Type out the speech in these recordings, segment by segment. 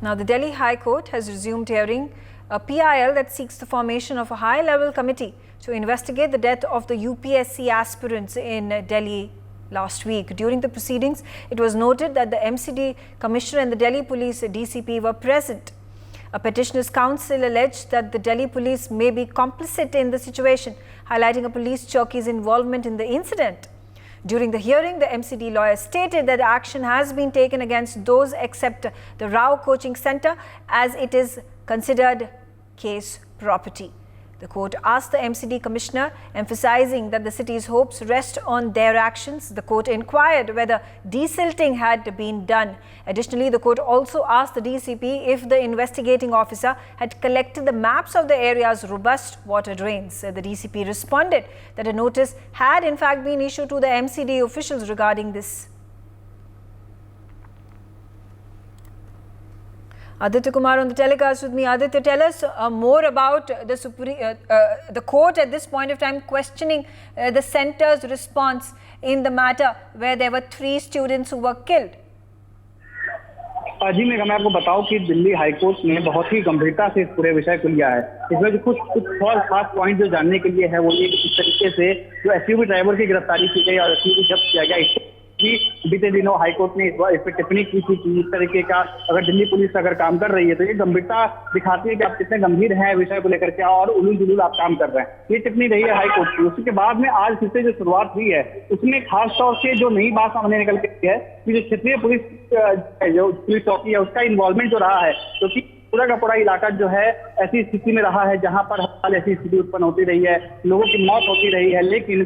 Now, the Delhi High Court has resumed hearing a PIL that seeks the formation of a high-level committee to investigate the death of the UPSC aspirants in Delhi last week. During the proceedings, it was noted that the MCD Commissioner and the Delhi Police DCP were present. A petitioner's counsel alleged that the Delhi Police may be complicit in the situation, highlighting a police chowki's involvement in the incident. During the hearing, the MCD lawyer stated that action has been taken against those except the Rao Coaching Centre as it is considered case property. The court asked the MCD Commissioner, emphasizing that the city's hopes rest on their actions. The court inquired whether desilting had been done. Additionally, the court also asked the DCP if the investigating officer had collected the maps of the area's robust water drains. The DCP responded that a notice had in fact been issued to the MCD officials regarding this. Aditya Kumar on the telecast with me. Aditya, tell us more about the court at this point of time questioning the centre's response in the matter where there were 3 students who were killed. जी मैं आपको बताऊं कि Delhi high court ने बहुत ही गंभीरता से इस पूरे विषय को लिया है। इसमें जो कुछ और खास पॉइंट जो जानने के लिए है वो ये कि किस तरीके से जो एसयूवी ड्राइवर की गिरफ्तारी की गई और एसयूवी जब्त किया गया। बीते दिनों हाईकोर्ट ने इस पर टिप्पणी की थी कि इस तरीके का अगर दिल्ली पुलिस अगर काम कर रही है तो ये गंभीरता दिखाती है कि आप कितने गंभीर हैं विषय को लेकर के और उलूल जुलूल आप काम कर रहे हैं। ये टिप्पणी रही है हाईकोर्ट की। उसके बाद में आज फिर से जो शुरुआत हुई है उसमें खास तौर से जो नई बात सामने निकल के है कि जो क्षेत्रीय पुलिस चौकी है उसका इन्वॉल्वमेंट जो रहा है, क्योंकि पूरा का पूरा इलाका जो है ऐसी स्थिति में रहा है जहां पर हर साल ऐसी स्थिति उत्पन्न होती रही है, लोगों की मौत होती रही है, लेकिन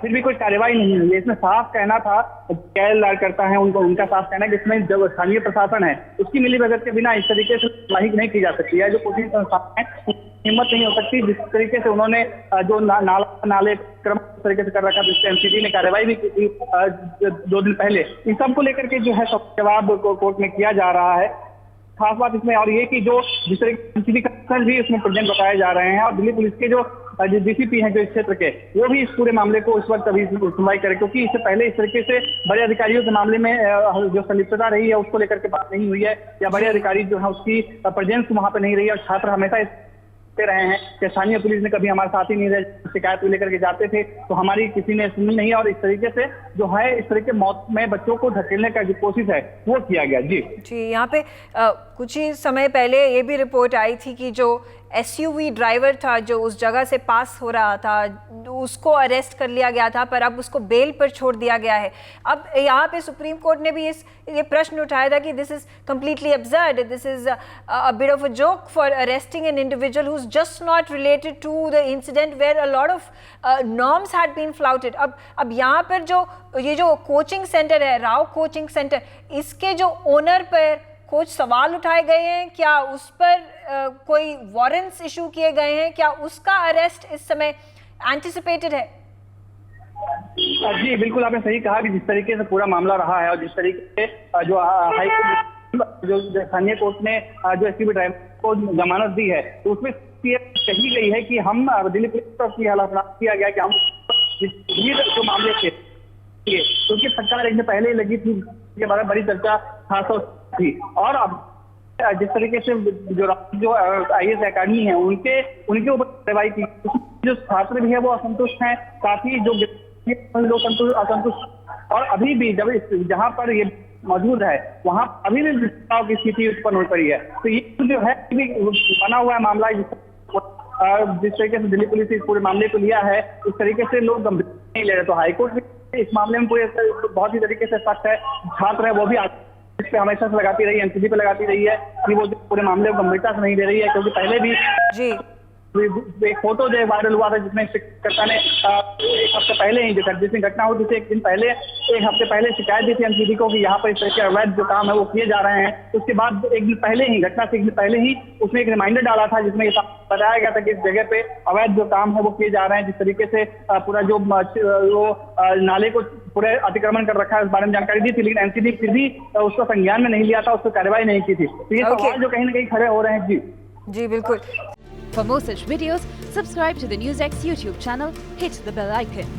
फिर भी कोई कार्रवाई नहीं हुई है। इसमें साफ कहना था, क्या करता है उनका साफ कहना है कि इसमें जब स्थानीय प्रशासन है उसकी मिलीभगत के बिना इस तरीके से कार्रवाई नहीं की जा सकती है। जो कोचिंग संस्थान है हिम्मत नहीं हो सकती जिस तरीके से उन्होंने जो नाले क्रम तरीके से कर रखा था, जिससे एमसीडी ने कार्रवाई भी की थी 2 दिन पहले। इन सबको लेकर के जो है सब जवाब कोर्ट में किया जा रहा है। खास बात इसमें और ये कि जो जिस तरह के एमसीडी कमिश्नर भी इसमें प्रेजेंट बताए जा रहे हैं और दिल्ली पुलिस के जो डीसीपी हैं जो इस क्षेत्र के, वो भी इस पूरे मामले को इस वक्त अभी सुनवाई करें, क्योंकि इससे पहले इस तरीके से बड़े अधिकारियों के मामले में जो संलिप्तता रही है उसको लेकर के बात नहीं हुई है या बड़े अधिकारी जो है उसकी प्रेजेंस वहां पर नहीं रही है। और छात्र हमेशा रहे हैं कि स्थानीय पुलिस ने कभी हमारे साथ ही नहीं रहे, शिकायत लेकर के जाते थे तो हमारी किसी ने सुनी नहीं और इस तरीके से जो है इस तरह के मौत में बच्चों को धकेलने का जो कोशिश है वो किया गया। जी यहाँ पे कुछ ही समय पहले ये भी रिपोर्ट आई थी कि जो एसयूवी ड्राइवर था जो उस जगह से पास हो रहा था उसको अरेस्ट कर लिया गया था, पर अब उसको बेल पर छोड़ दिया गया है। अब यहाँ पे सुप्रीम कोर्ट ने भी ये प्रश्न उठाया था कि this is completely absurd, this is a bit of a joke for arresting an individual who is just not related to the incident where a lot of norms had been flouted. अब यहाँ पर ये जो coaching centre है, Rao coaching centre, इसके जो owner पर कुछ सवाल उठाए गए हैं, क्या उस पर कोई वारंट्स इशू किए गए हैं, क्या उसका अरेस्ट इस समय एंटिसिपेटेड है? जी बिल्कुल, आपने सही कहा कि जिस तरीके से पूरा मामला रहा है और जिस तरीके से जो हाईकोर्ट जो स्थानीय कोर्ट ने जो एसयूवी ड्राइवर को जमानत दी है तो उसमें कही गई है कि हम दिल्ली पुलिस की हलाफनामा किया गया कि हम जो मामले थे क्योंकि सरकार एक पहले ही लगी थी, इसके बारे में बड़ी चर्चा खास थी। और अब जिस तरीके से जो आईएएस अकेडमी है उनके ऊपर कार्रवाई की, जो छात्र भी है वो असंतुष्ट हैं, साथ ही जो लोग असंतुष्ट और अभी भी जब जहां पर ये मौजूद है वहां अभी भी विस्तार की स्थिति उत्पन्न हो पड़ी है। तो ये जो है बना हुआ है मामला, जिस तरीके से दिल्ली पुलिस ने इस पूरे मामले को लिया है उस तरीके से लोग गंभीर नहीं ले रहे। तो हाईकोर्ट भी इस मामले में पूरे बहुत ही तरीके से सख्त है। छात्र है वो भी इस पे हमेशा से लगाती रही है, एमसीडी पे लगाती रही है कि वो पूरे मामले को गंभीरता से नहीं ले रही है, क्योंकि पहले भी एक फोटो जो वायरल हुआ था जिसमें शिक्षकर्ता ने 1 हफ्ते पहले ही जिसमें घटना हुई थी 1 हफ्ते पहले शिकायत दी थी एमसीडी को कि यहाँ पर इस तरह के अवैध जो काम है वो किए जा रहे हैं। उसके बाद 1 दिन पहले ही घटना से 1 दिन पहले ही उसने एक रिमाइंडर डाला था जिसमें ये बताया गया था कि इस जगह पे अवैध जो काम है वो किए जा रहे हैं। जिस तरीके से पूरा जो नाले को पूरे अतिक्रमण कर रखा है उस बारे में जानकारी दी थी, लेकिन एमसीडी फिर भी उसको संज्ञान में नहीं लिया था, उस पर कार्रवाई नहीं की थी। तो ये सवाल जो कहीं ना कहीं खड़े हो रहे हैं। जी बिल्कुल। For more such videos, subscribe to the NewsX YouTube channel, hit the bell icon.